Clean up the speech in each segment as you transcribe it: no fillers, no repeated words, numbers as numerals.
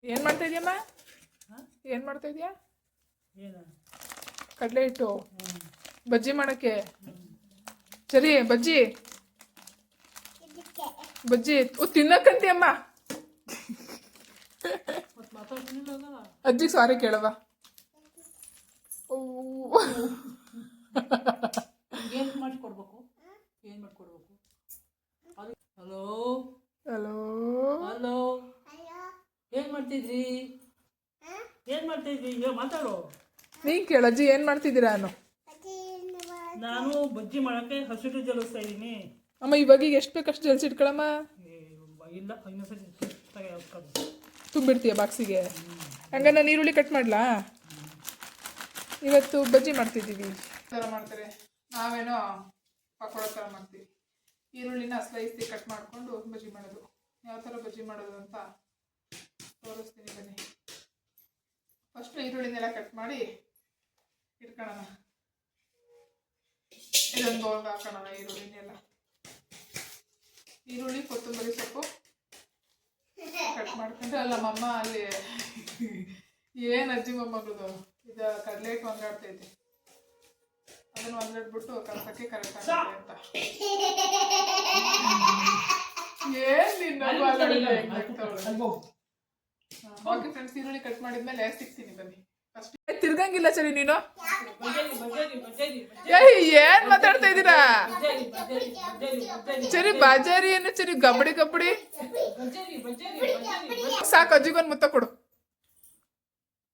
ಏನು ಮಾಡ್ತಾ ಇದೆಯಮ್ಮ? ಏನು ಮಾಡ್ತಾ ಇದೆಯಾ? ಕಡಲೆ ಹಿಟ್ಟು ಬಜ್ಜಿ ಮಾಡೋಕ್ಕೆ. ಸರಿ ಬಜ್ಜಿ ಬಜ್ಜಿ ತಿನ್ನಕ್ಕಂತೀಯಮ್ಮ. ಅಜ್ಜಿಗೆ ಸಾರಿ ಕೇಳವ. ಏನು ಮಾಡಿಕೊಡ್ಬೇಕು? ಏನು ಮಾಡಿಕೊಡ್ಬೇಕು? ಹಲೋ ಹಲೋ ಹಲೋ, ಏನು ಮಾಡ್ತಿದ್ರಿ? ಏನು ಮಾಡ್ತಿದ್ರಿ? ಈಗ ಮಾತಾಡು. ನೀನು ಕೇಳಜ್ಜಿ ಏನು ಮಾಡ್ತಿದ್ದೀರಾ? ನಾನು ಬಜ್ಜಿ ಮಾಡೋಕ್ಕೆ ಹಸಿಟ್ಟು ಜಲಿಸ್ತಾ ಇದ್ದೀನಿ. ಅಮ್ಮ ಇವಾಗ ಎಷ್ಟು ಬೇಕಷ್ಟು ಜಲ್ಸಿಟ್ಕೊಳಮ್ಮ. ಇಲ್ಲ ಇನ್ನೊಂದ್ಸರಿ ತುಂಬಿಡ್ತೀಯ ಬಾಕ್ಸಿಗೆ? ಹಂಗ ನಾನು ಈರುಳ್ಳಿ ಕಟ್ ಮಾಡಲಾ? ಇವತ್ತು ಬಜ್ಜಿ ಮಾಡ್ತಿದ್ದೀವಿ. ಥರ ಮಾಡ್ತಾರೆ, ನಾವೇನೋ ಪಕೋಡ ಥರ ಮಾಡ್ತೀವಿ. ಈರುಳ್ಳಿನ ಸ್ಲೈಸಿ ಕಟ್ ಮಾಡಿಕೊಂಡು ಬಜ್ಜಿ ಮಾಡೋದು. ಯಾವ ಥರ ಬಜ್ಜಿ ಮಾಡೋದು ಅಂತ ತೋರಿಸ್ತೀನಿ ಬನ್ನಿ. ಫಸ್ಟು ಈರುಳ್ಳಿನೆಲ್ಲ ಕಟ್ ಮಾಡಿ ಇಟ್ಕೊಳ್ಳೋಣ. ಇದೊಂದು ಬೌಲ್ಗೆ ಹಾಕೋಣ ಈರುಳ್ಳಿನೆಲ್ಲ. ಈರುಳ್ಳಿ ಕೊತ್ತಂಬರಿ ಸೊಪ್ಪು ಕಟ್ ಮಾಡ್ಕೊಂಡ್ರೆ ಅಲ್ಲ ನಮ್ಮಮ್ಮ ಅಲ್ಲಿ ಏನು ಅಜ್ಜಿ ಮೊಮ್ಮಗಳದು ಇದು ಕಡಲೆ ಹಿಟ್ಟು ಒಂದಾಡ್ತೈತಿ, ಅದನ್ನು ಒಂದಾಡ್ಬಿಟ್ಟು ಕಲ್ಸಕ್ಕೆ ಕರೆಕ್ಟ್ ಆಗುತ್ತೆ ಅಂತ. ಓಕೆ ಫ್ರೆಂಡ್ಸ್, ಈರುಳ್ಳಿ ಕಟ್ ಮಾಡಿದ್ಮೇಲೆ ಸಿಗ್ತೀನಿ ಬನ್ನಿ. ಫಸ್ಟ್ ತಿರ್ಗಂಗಿಲ್ಲ ಸರಿ ನೀನು. ಏನ್ ಮಾತಾಡ್ತಾ ಇದ್ದೀರಾ? ಸರಿ ಬಾಜಾರಿ ಏನು ಸರಿ ಗಬ್ಬಡಿ ಗಬ್ಬಡಿ ಸಾಕು. ಅಜ್ಜಿಗೊಂದು ಮುತ್ತ ಕೊಡು,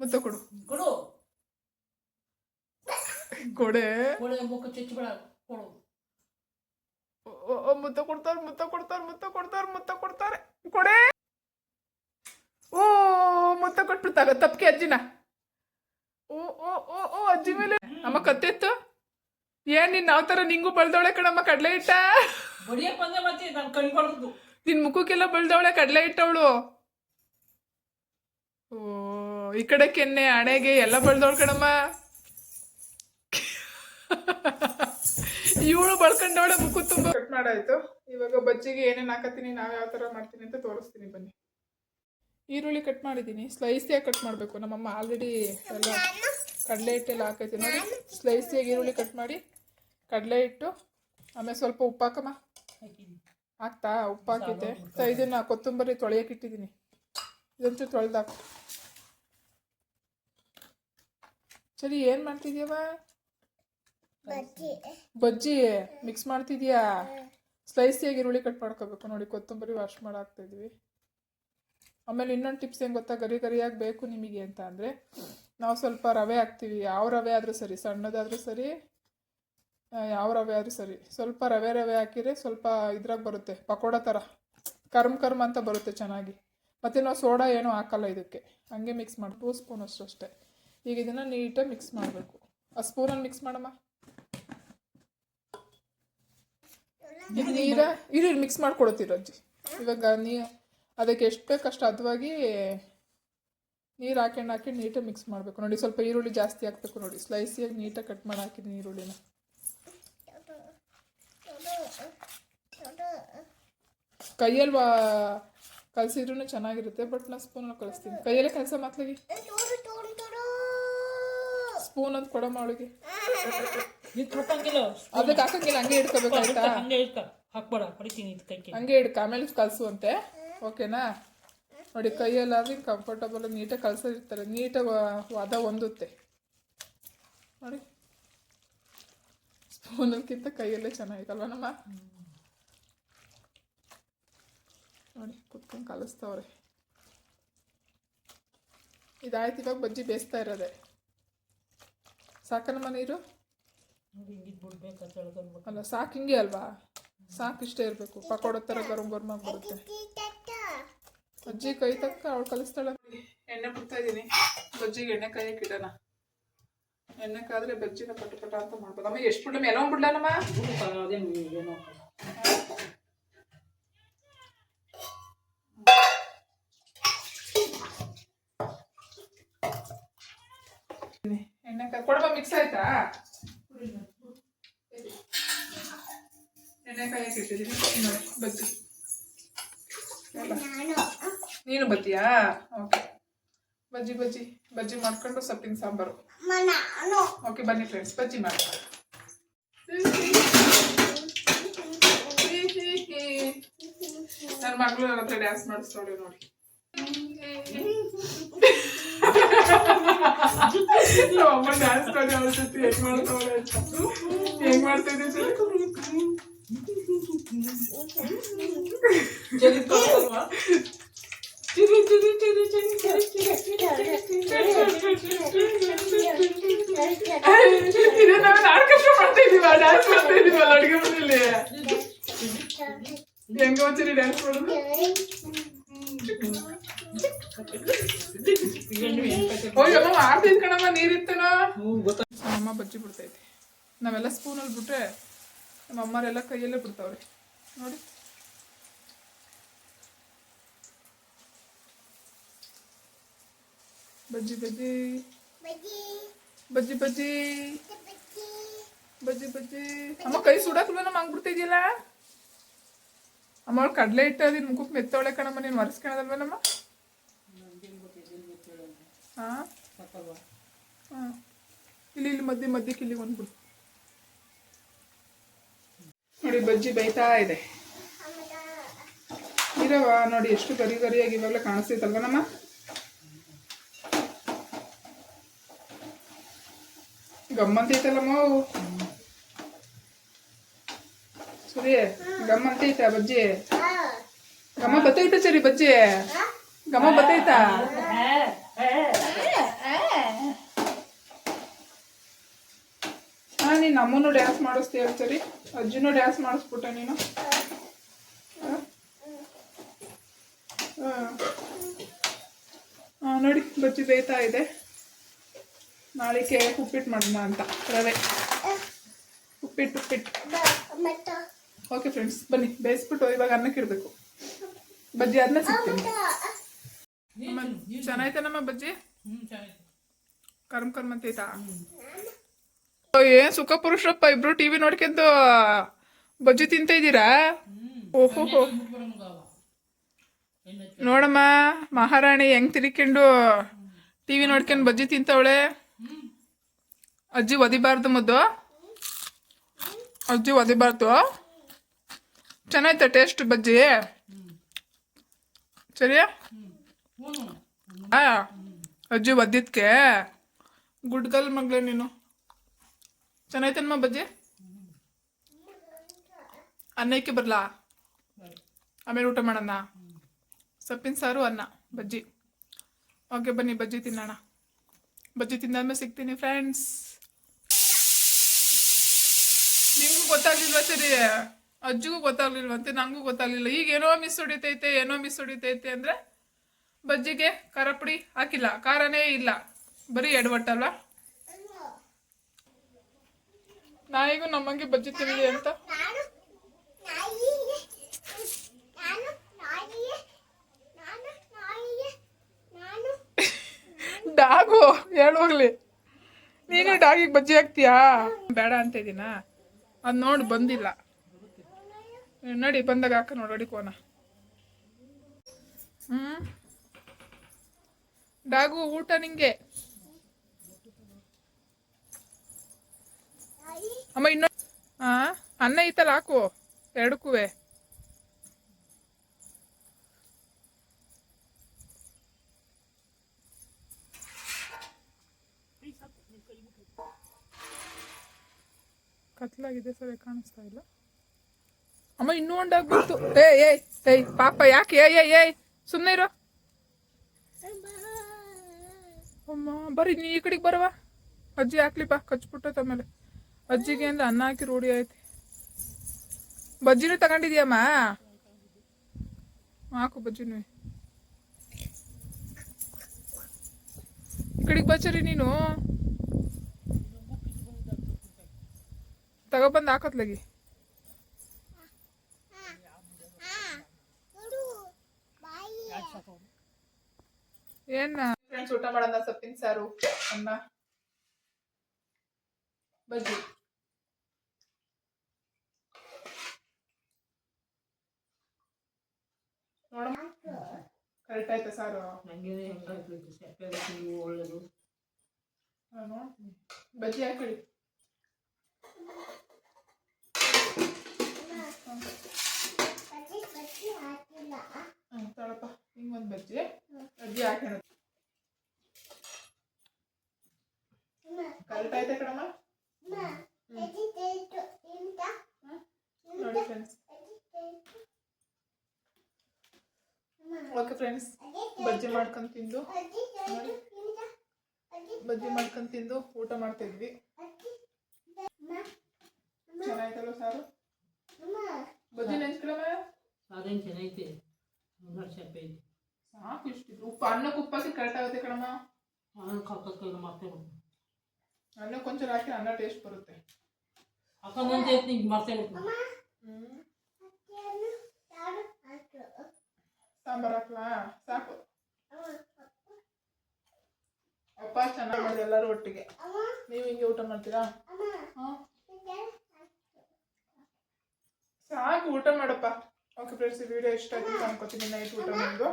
ಮುತ್ತ ಕೊಡು ಕೊಡೆ. ಮುತ್ತ ಕೊಡ್ತಾರೆ ಮುತ್ತ ಕೊಡ್ತಾರೆ ಮುತ್ತ ಕೊಡ್ತಾರೆ ಮುತ್ತ ಕೊಡ್ತಾರೆ ಕೊಡೆ. ಓ ಮುತ್ತ ಕೊಟ್ಬಿಡ್ತಾಗ ತಪ್ಪಿಗೆ ಅಜ್ಜಿನ. ಓ ಓ ಓ ಓ ಅಜ್ಜಿ ಮೇಲೆ ಅಮ್ಮ ಕತ್ತೆತ್ತು. ಏನ್ ನಿನ್ ಯಾವ ತರ ನಿಂಗೂ ಬಳ್ದವಳೆ ಕಣಮ್ಮ ಕಡಲೆ ಹಿಟ್ಟ. ನಿನ್ ಮುಖಕ್ಕೆಲ್ಲ ಬಳ್ದವಳೆ ಕಡಲೆ ಹಿಟ್ಟವಳು. ಓ ಈ ಕಡೆ ಕೆನ್ನೆ ಹಣೆಗೆ ಎಲ್ಲ ಬಳ್ದವಳು ಕಣಮ್ಮ. ಇವಳು ಬಳ್ಕೊಂಡವಳೆ ಮುಖ ತುಂಬ. ಕಟ್ ಮಾಡಾಯ್ತು. ಇವಾಗ ಬಜ್ಜಿಗೆ ಏನೇನು ಹಾಕತ್ತೀನಿ, ನಾವು ಯಾವ ಥರ ಮಾಡ್ತೀನಿ ಅಂತ ತೋರಿಸ್ತೀನಿ ಬನ್ನಿ. ಈರುಳ್ಳಿ ಕಟ್ ಮಾಡಿದ್ದೀನಿ, ಸ್ಲೈಸಿಯಾಗಿ ಕಟ್ ಮಾಡಬೇಕು. ನಮ್ಮಮ್ಮ ಆಲ್ರೆಡಿ ಎಲ್ಲ ಕಡಲೆ ಹಿಟ್ಟೆಲ್ಲ ಹಾಕೈತಿ ನೋಡಿ. ಸ್ಲೈಸಿಯಾಗಿ ಈರುಳ್ಳಿ ಕಟ್ ಮಾಡಿ ಕಡಲೆ ಹಿಟ್ಟು, ಆಮೇಲೆ ಸ್ವಲ್ಪ ಉಪ್ಪು ಹಾಕಮ್ಮ. ಹಾಕ್ತಾ ಉಪ್ಪು ಹಾಕಿದ್ದೆ. ಇದನ್ನು ಕೊತ್ತಂಬರಿ ತೊಳೆಯೋಕೆ ಇಟ್ಟಿದ್ದೀನಿ, ಇದೊಂಚೂರು ತೊಳೆದಾಕು. ಸರಿ ಏನು ಮಾಡ್ತಿದ್ಯವ? ಬಜ್ಜಿ ಮಿಕ್ಸ್ ಮಾಡ್ತಿದ್ಯಾ? ಸ್ಲೈಸಿಯಾಗಿ ಈರುಳ್ಳಿ ಕಟ್ ಮಾಡ್ಕೋಬೇಕು ನೋಡಿ. ಕೊತ್ತಂಬರಿ ವಾಶ್ ಮಾಡಿ ಹಾಕ್ತಾಯಿದ್ವಿ. ಆಮೇಲೆ ಇನ್ನೊಂದು ಟಿಪ್ಸ್ ಏನು ಗೊತ್ತಾ, ಗರಿ ಗರಿಯಾಗಿ ಬೇಕು ನಿಮಗೆ ಅಂತ ಅಂದರೆ ನಾವು ಸ್ವಲ್ಪ ರವೆ ಹಾಕ್ತೀವಿ. ಯಾವ ರವೆ ಆದರೂ ಸರಿ, ಸಣ್ಣದಾದರೂ ಸರಿ, ಯಾವ ರವೆ ಆದರೂ ಸರಿ. ಸ್ವಲ್ಪ ರವೆ ರವೆ ಹಾಕಿದರೆ ಸ್ವಲ್ಪ ಇದ್ರಾಗ ಬರುತ್ತೆ, ಪಕೋಡ ಥರ ಕರ್ಮ್ ಅಂತ ಬರುತ್ತೆ ಚೆನ್ನಾಗಿ. ಮತ್ತು ನಾವು ಸೋಡಾ ಏನೂ ಹಾಕಲ್ಲ ಇದಕ್ಕೆ, ಹಂಗೆ ಮಿಕ್ಸ್ ಮಾಡಿ 2 ಸ್ಪೂನ್ ಅಷ್ಟೇ. ಈಗ ಇದನ್ನು ನೀಟಾಗಿ ಮಿಕ್ಸ್ ಮಾಡಬೇಕು. ಆ ಸ್ಪೂನಲ್ಲಿ ಮಿಕ್ಸ್ ಮಾಡಮ್ಮ. ಇದು ಮಿಕ್ಸ್ ಮಾಡ್ಕೊಡ್ತೀರ ಅಜ್ಜಿ. ಇವಾಗ ಅದಕ್ಕೆ ಎಷ್ಟು ಬೇಕಷ್ಟು ಹದವಾಗಿ ನೀರು ಹಾಕಿ ನೀಟಾಗಿ ಮಿಕ್ಸ್ ಮಾಡಬೇಕು ನೋಡಿ. ಸ್ವಲ್ಪ ಈರುಳ್ಳಿ ಜಾಸ್ತಿ ಹಾಕಬೇಕು ನೋಡಿ. ಸ್ಲೈಸಿಯಾಗಿ ನೀಟಾಗಿ ಕಟ್ ಮಾಡಿ ಹಾಕಿದ್ದೀನಿ ಈರುಳ್ಳಿನ. ಕೈಯಲ್ಲಿ ಕಲಸಿದ್ರೂ ಚೆನ್ನಾಗಿರುತ್ತೆ, ಬಟ್ ನಾನು ಸ್ಪೂನಲ್ಲಿ ಕಲಿಸ್ತೀನಿ. ಕೈಯಲ್ಲೇ ಕಲಸ ಮಾತ್ಲಾಗಿ. ಸ್ಪೂನ್ ಅಂತ ಕೊಡಮ್ಮ ಅವಳಿಗೆ. ಅದಕ್ಕೆ ಹಾಕಂಗಿಲ್ಲ, ಹಂಗೆ ಇಟ್ಕೋಬೇಕಾಯ್ತಾ? ಹಂಗೆ ಇಡ್ಕ, ಆಮೇಲೆ ಕಲಸುವಂತೆ. ಓಕೆನಾ? ನೋಡಿ ಕೈಯಲ್ಲಾದ್ರೆ ಕಂಫರ್ಟಬಲ್ ನೀಟಾಗಿ ಕಲಸಿರ್ತಾರೆ, ನೀಟಾಗಿ ವಾದ ಹೊಂದುತ್ತೆ ನೋಡಿ. ಸ್ಪೂನಕ್ಕಿಂತ ಕೈಯಲ್ಲೇ ಚೆನ್ನಾಗಿತ್ತಲ್ವ ನಮ್ಮ ನೋಡಿ. ಕುತ್ಕೊಂಡು ಕಲಿಸ್ತವ್ರೆ. ಇದಾಯ್ತು. ಇವಾಗ ಬಜ್ಜಿ ಬೇಯಿಸ್ತಾ ಇರೋದೆ. ಸಾಕನಮ್ಮ ನೀರು? ಅಲ್ಲ ಸಾಕು, ಹಿಂಗೆ ಅಲ್ವಾ? ಸಾಕು, ಇಷ್ಟೇ ಇರಬೇಕು. ಪಕೋಡ ಥರ ಗರಂ ಬರುತ್ತೆ. ಅಜ್ಜಿ ಕೈ ತಕ್ಕ ಅವಳು ಕಲಿಸ್ತಾಳೆ. ಎಣ್ಣೆ ಬಿಡ್ತಾ ಇದ್ದೀನಿ, ಬಜ್ಜಿಗೆ ಎಣ್ಣೆ ಕಾಯಕ್ಕೆ ಇಡೋಣ. ಎಣ್ಣೆ ಕಾದ್ರೆ ಬಜ್ಜಿನ ಪಟ ಅಂತ ಮಾಡ್ಬೋದು. ಅಮ್ಮ ಎಷ್ಟು ಬಿಡ್ಲಮ್ಮ? ಎಲ್ಲ ಬಿಡ್ಲಮ್ಮ. ಎಣ್ಣೆ ಕೊಡಮ್ಮ. ಮಿಕ್ಸ್ ಆಯ್ತಾ? ಎಣ್ಣೆ ಕಾಯಕ್ಕೆ ಇಟ್ಟಿದ್ದೀನಿ ನೋಡಿ ಬಜ್ಜಿ. ನೀನು ಬತ್ತೀಯಾ? ಓಕೆ. ಬಜ್ಜಿ ಬಜ್ಜಿ ಬಜ್ಜಿ ಮಾಡ್ಕೊಂಡು ಸೊಪ್ಪಿನ ಸಾಂಬಾರು. ಓಕೆ ಬನ್ನಿ ಫ್ರೆಂಡ್ಸ್, ಬಜ್ಜಿ ಮಾಡಿ. ನನ್ನ ಮಗಳು ನನ್ನ ಹತ್ರ ಡ್ಯಾನ್ಸ್ ಮಾಡಿಸ್ತಾಳೆ ನೋಡಿ. ಅಮ್ಮ ಡ್ಯಾನ್ಸ್ ಮಾಡಿ ಅವ್ರ ಜೊತೆ ಹೆಂಗ್ ಮಾಡ್ತಾವಳೆ ಅಂತ. ಹೆಂಗ್ ಮಾಡ್ತಾ ಇದ್ದೆ ನಾವೇನು ಆರ್ಕೆಸ್ಟ್ರಾ ಮಾಡ್ತಾ ಇದೀವ, ಡ್ಯಾನ್ಸ್ ಮಾಡ್ತಾ ಇದೀವಲ್ಲ ಅಡುಗೆ ಮನೆಯಲ್ಲಿ. ಹೆಂಗ ಒಂದ್ಸರಿ ಡ್ಯಾನ್ಸ್ ಮಾಡೋದು. ಅಮ್ಮ ಮಾಡ್ತಿದ್ ಕಣಮ್ಮ, ನೀರಿತ್ತನ. ಅಮ್ಮ ಬಜ್ಜಿ ಬಿಡ್ತೈತಿ. ನಾವೆಲ್ಲ ಸ್ಪೂನಲ್ಲಿ ಬಿಟ್ರೆ ನಮ್ಮ ಅಮ್ಮರೆಲ್ಲ ಕೈಯಲ್ಲೇ ಬಿಡ್ತಾವ್ರೆ ನೋಡಿ. ಬಜ್ಜಿ ಬಜ್ಜಿ ಬಜ್ಜಿ ಬಜ್ಜಿ ಬಜ್ಜಿ ಬಜ್ಜಿ. ಅಮ್ಮ ಕೈ ಸುಡಾಕಲ್ಲ ನಮ್ಮ ಹಂಗ್ ಬಿಡ್ತಿದ್ಯಲ್ಲ. ಅಮ್ಮ ಅವಳು ಕಡಲೆ ಇಟ್ಟು ಅದಿನ ಮುಖಕ್ಕೆ ಮೆತ್ತವಳೆ ಕಣಮ್ಮ, ನೀನು ಒರೆಸ್ಕೊಳದಲ್ವನಮ್ಮ. ಹಾಂ ಹಾಂ, ಇಲ್ಲಿ ಮಧ್ಯೆ ಮಧ್ಯಕ್ಕೆ ಇಲ್ಲಿ ಒಂದ್ಬಿಡು ನೋಡಿ. ಬಜ್ಜಿ ಬೈತಾ ಇದೆ ಇರವ ನೋಡಿ, ಎಷ್ಟು ಗರಿ ಗರಿಯಾಗಿ ಇವಾಗಲೇ ಕಾಣಿಸ್ತೈತಲ್ವ ನಮ್ಮ. ಗಮ್ಮಂತೈತಲ್ಲಮ್ಮ ಸರಿ, ಗಮ್ಮಂತೈತ ಬಜ್ಜಿ. ಗಮ್ಮ ಬತ್ತೈತ ಸರಿ ಬಜ್ಜಿ, ಗಮ್ಮ ಬತ್ತೈತ. ಹಾ, ನೀನು ಅಮ್ಮನೂ ಡ್ಯಾನ್ಸ್ ಮಾಡಿಸ್ತೀಯ ಸರಿ, ಅಜ್ಜಿನೂ ಡ್ಯಾನ್ಸ್ ಮಾಡಿಸ್ಬಿಟ್ಟ ನೀನು. ನೋಡಿ ಬಜ್ಜಿ ಬೇಯ್ತಾ ಇದೆ. ನಾಳೆಗೆ ಉಪ್ಪಿಟ್ಟು ಮಾಡೋಣ ಅಂತ, ರವೆ ಉಪ್ಪಿಟ್ಟು. ಓಕೆ ಫ್ರೆಂಡ್ಸ್ ಬನ್ನಿ, ಬೇಯಿಸ್ಬಿಟ್ಟು ಇವಾಗ ಅನ್ನಕ್ಕೆ ಇಡಬೇಕು. ಬಜ್ಜಿ ಆದ್ಮೇಲೆ ಸಿಗ್ತೀನಿ. ಚೆನ್ನಾಯ್ತಾನಮ್ಮ ಬಜ್ಜಿ? ಕರ್ಮ್ ಕರ್ಮ್ ಅಂತೈತಾ? ಏನ್ ಸುಖ ಪುರುಷಪ್ಪ ಇಬ್ರು ಟಿವಿ ನೋಡ್ಕೊಂಡು ಬಜ್ಜಿ ತಿಂತ ಇದ್ದೀರಾ? ಓಹೋ, ನೋಡಮ್ಮ ಮಹಾರಾಣಿ ಹೆಂಗ್ ತಿರ್ಕೊಂಡು ಟಿವಿ ನೋಡ್ಕೊಂಡು ಬಜ್ಜಿ ತಿಂತವಳೆ. ಅಜ್ಜಿ ಒದಿಬಾರ್ದು ಮುದ್ದು, ಅಜ್ಜಿ ಒದಿಬಾರ್ದು. ಚೆನ್ನಾಯ್ತಾ ಟೇಸ್ಟ್ ಬಜ್ಜಿ? ಸರಿಯಾ? ಅಜ್ಜಿ ಒದ್ದಿದ್ಕೆ ಗುಡ್ಗಲ್ ಮಗ್ಳೆ ನೀನು. ಚೆನ್ನಾಯ್ತಮ್ಮ ಬಜ್ಜಿ? ಅನ್ನಕ್ಕೆ ಬರಲಾ? ಆಮೇಲೆ ಊಟ ಮಾಡೋಣ. ಸೊಪ್ಪಿನ ಸಾರು, ಅನ್ನ, ಬಜ್ಜಿ. ಓಕೆ ಬನ್ನಿ ಬಜ್ಜಿ ತಿನ್ನೋಣ. ಬಜ್ಜಿ ತಿಂದಾದ್ಮೇಲೆ ಸಿಗ್ತೀನಿ ಫ್ರೆಂಡ್ಸ್. ನಿಮಗೂ ಗೊತ್ತಾಗ್ಲಿಲ್ವಾ ಸರಿ? ಅಜ್ಜಿಗೂ ಗೊತ್ತಾಗ್ಲಿಲ್ವಂತೆ, ನನಗೂ ಗೊತ್ತಾಗ್ಲಿಲ್ಲ. ಈಗ ಏನೋ ಮಿಸ್ ಹೊಡಿತೈತೆ ಅಂದ್ರೆ ಬಜ್ಜಿಗೆ ಖಾರ ಪುಡಿ ಹಾಕಿಲ್ಲ, ಖಾರನೇ ಇಲ್ಲ, ಬರೀ ಎಡವಟ್ಟಲ್ಲ. ನಾಯಿಗೂ ನಮ್ಮಂಗೆ ಬಜ್ಜಿ ತಿನ್ನಿದೆ ಅಂತ. ಡಾಗು ಹೇಳೋಗ್ಲಿ, ನೀನೇ ಡಾಗಿಗೆ ಬಜ್ಜಿ ಹಾಕ್ತೀಯಾ? ಬೇಡ ಅಂತ ಇದೀನಾ? ಅದು ನೋಡಿ ಬಂದಿಲ್ಲ, ನಡಿ ಬಂದಾಗ ಹಾಕ ನೋಡಿ ಕೋನ. ಡಾಗು ಊಟ ನಿಂಗೆ. ಅಮ್ಮ ಇನ್ನೊಂದು ಅನ್ನ ಐತಲ್ಲ ಹಾಕು ಎರಡಕ್ಕೂ. ಕತ್ಲಾಗಿದೆ ಸರಿ ಕಾಣಿಸ್ತಾ ಇಲ್ಲ. ಅಮ್ಮ ಇನ್ನೂ ಒಂದಾಗ್ಬಿಡ್ತು. ಏಯ್ ಪಾಪ ಯಾಕೆ? ಏಯ್ ಸುಮ್ಮನೆ ಇರೋ. ಅಮ್ಮ ಬರ್ರಿ ನೀ ಈ ಕಡೆಗೆ ಬರವಾ, ಅಜ್ಜಿ ಹಾಕ್ಲಿಪ್ಪ, ಕಚ್ಬಿಟ್ಟೈತೆ. ಆಮೇಲೆ ಅಜ್ಜಿಗೆ ಅಂದ್ರೆ ಅನ್ನ ಹಾಕಿ ರೂಢಿ ಐತಿ. ಬಜ್ಜಿನೂ ತಗೊಂಡಿದ್ಯಮ್ಮ? ಹಾಕು ಬಜ್ಜಿನೂ. ಈ ಕಡೆಗೆ ಬಚ್ಚರಿ ನೀನು, ತಗೊಬಂದು ಹಾಕತ್ಲಾಗಿ. ಏನ ಫ್ರೆಂಡ್ಸ್, ಊಟ ಮಾಡೋಣ. ಸೊಪ್ಪಿನ ಸಾರು, ಅನ್ನ, ಬಜ್ಜಿ. ನೋಡಮ್ಮ ಕರೆಕ್ಟ್ ಆಯ್ತಾ ಸಾರು? ನಂಗೇನೆ ಹೆಂಗಾಗ್ತೈತೆ ಸೆಪ್ಪೆ ನೀವು ಒಳ್ಳೇದು. ನಾನು ನೋಡ್ತೀನಿ. ಬಜ್ಜಿ ಹಾಕೊಳ್ಳಿ. ತಳಪ್ಪ ಹಿಂಗೊಂದು ಬಜ್ಜಿ ಹಾಕೋಣ. ಕರೆಕ್ಟ್ ಆಯ್ತಾ ಕಣಮ್ಮ? ನೋಡಿ ಫ್ರೆಂಡ್ಸ್. ಓಕೆ ಫ್ರೆಂಡ್ಸ್, ಬಜ್ಜಿ ಮಾಡ್ಕೊಂಡು ತಿಂದು ಊಟ ಮಾಡ್ತಾ ಇದ್ವಿ. ಚೆನ್ನಾಯ್ತಲ್ಲ ಸಾರು? ಬಜ್ಜಿ ನೆನ್ಸ್ಕೊಳಮ್ಮ? ಅದೇನು ಚೆನ್ನಾಗೈತೆ, ಸೆಪ್ಪೆ ಐತೆ. ಸಾಕು ಇಷ್ಟಿದ್ರು. ಉಪ್ಪು ಅನ್ನಕ್ಕೆ ಉಪ್ಪಾಕಿ ಕರೆಕ್ಟ್ ಆಗುತ್ತೆ ಕಣಮ್ಮ. ಅದನ್ನು ಕಲ್ಕಲ್ಲ ಮಾಡ್ತೇವೆ. ಅನ್ನಕ್ಕೆ ಒಂಚೂರು ಹಾಕಿ ಅನ್ನ ಟೇಸ್ಟ್ ಬರುತ್ತೆ. ಹಾಕೊಂಡಂತೆ ಐತೆ ನಿಂಗೆ ಮಾಡ್ತೇವೆ. ಸಾಂಬಾರು ಹಾಕ್ಲಾ? ಸಾಕು. ಅಪ್ಪ ಚೆನ್ನಾಗಿ ಮಾಡಿ ಎಲ್ಲರೂ ಒಟ್ಟಿಗೆ. ನೀವು ಹಿಂಗೆ ಊಟ ಮಾಡ್ತೀರಾ? ಸಾಕು, ಊಟ ಮಾಡಪ್ಪ. ಓಕೆ ಫ್ರೆಂಡ್ಸ್, ಈ ವಿಡಿಯೋ ಇಷ್ಟ ಆಯ್ತು ಅನ್ಕೋತೀನಿ. ನೈಟ್ ಊಟ ಮಾಡೋದು.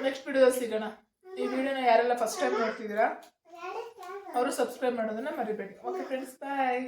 ನೆಕ್ಸ್ಟ್ ವಿಡಿಯೋದಲ್ಲಿ ಸಿಗೋಣ. ಈ ವಿಡಿಯೋನ ಯಾರೆಲ್ಲ ಫಸ್ಟ್ ಟೈಮ್ ನೋಡ್ತಿದ್ದೀರಾ ಅವರು ಸಬ್ಸ್ಕ್ರೈಬ್ ಮಾಡೋದನ್ನ ಮರಿಬೇಡಿ. ಓಕೆ ಫ್ರೆಂಡ್ಸ್, ಬಾಯ್.